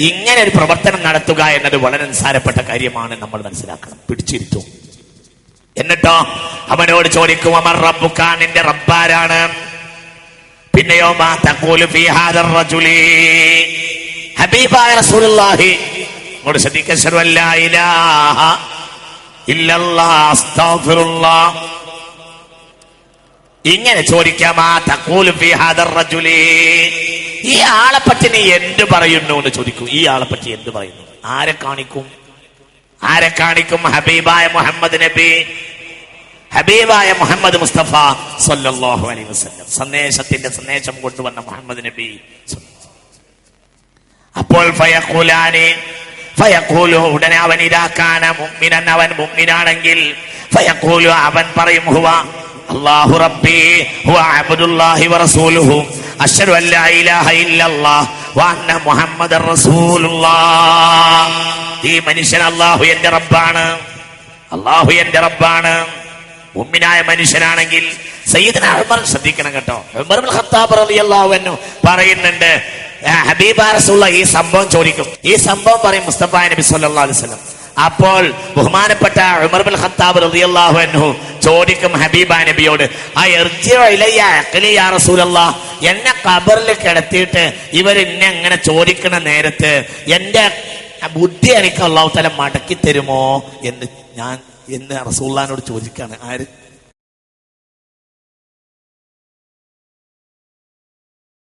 ഇങ്ങനെ ഒരു പ്രവർത്തനം നടത്തുക എന്നത് വളരെ നിസ്സാരപ്പെട്ട കാര്യമാണ്. നമ്മൾ മനസ്സിലാക്കണം. പിടിച്ചിരുത്തും. എന്നിട്ടോ അവനോട് ചോദിക്കും, അമർ റബ്ബുക, നിന്റെ റബ്ബാരാണ്? പിന്നെയോ മാ തഖൂലു ഫീ ഹാദർ റജുലി, ഹബീബായ റസൂലുള്ളാഹി അങ്ങോട്ട് ശ്രദ്ധിക്കുക, അശ്ഹദു അല്ലാ ഇലാഹ ഇല്ലല്ലാഹ് അസ്തഗ്ഫിറുല്ലാഹ്. ഇങ്ങനെ ചോദിക്കാം, മാ തഖൂലു ഫീ ഹാദർ റജുലി, ഈ ആളെ പറ്റി നീ എന്ത് പറയുന്നു എന്ന് ചോദിക്കും. ഈ ആളെ പറ്റി എന്ത് പറയുന്നു? ആരെ കാണിക്കും? ആരെ കാണിക്കും? ഹബീബായ മുഹമ്മദ് നബി, ഹബീബായ മുഹമ്മദ് മുസ്തഫ സല്ലല്ലാഹു അലൈഹി വസല്ലം, സന്ദേശം കൊണ്ടുവന്ന മുഹമ്മദ് നബി. അപ്പോൾ ഫയഖൂലു, ഉടനെ അവൻ ഇദാ കാന മുഅ്മിനൻ, അവൻ മുഅ്മിനാണെങ്കിൽ, ഫയഖൂലു, അവൻ പറയും, ഹുവ അല്ലാഹു റബ്ബി ഹുവ അബ്ദുല്ലാഹി വറസൂലുഹു അശ്ഹദു അല്ലാ ഇലാഹ ഇല്ലല്ലാഹ് വ അന്ന മുഹമ്മദർ റസൂലുള്ളാഹ്. ഈ മനുഷ്യൻ അല്ലാഹു എന്റെ റബ്ബാണ്, അല്ലാഹു എന്റെ റബ്ബാണ്. മുഅ്മിനായ മനുഷ്യനാണെങ്കിൽ സയ്യിദുനാ ഉമർ, ശ്രദ്ധിക്കണം കേട്ടോ, ഉമർ ഇബ്നുൽ ഖത്താബ് റളിയല്ലാഹു അൻഹു പറയുന്നുണ്ട്, ഹബീബായ റസൂലുള്ളാഹി ഈ സംഭവം ചോദിക്കും. ഈ സംഭവം പറയും മുസ്തഫ നബി സല്ലല്ലാഹു അലൈഹി വസല്ലം. അപ്പോൾ ബഹുമാനപ്പെട്ട ഉമർ ഇബ്നുൽ ഖത്താബ് റളിയല്ലാഹു അൻഹു ചോദിക്കും ഹബീബായ നബിയോട്, യാ റസൂലല്ലാഹ്, എന്നെ ഖബറിൽ കിടത്തിയിട്ട് ഇവരെന്നെ എങ്ങനെ ചോദിക്കണ നേരത്ത് എന്റെ ബുദ്ധി എനിക്ക് അല്ലാഹു തആല മടക്കി തരുമോ എന്ന് റസൂലുള്ളാഹിനോട് ചോദിക്കാണ്. ആര്?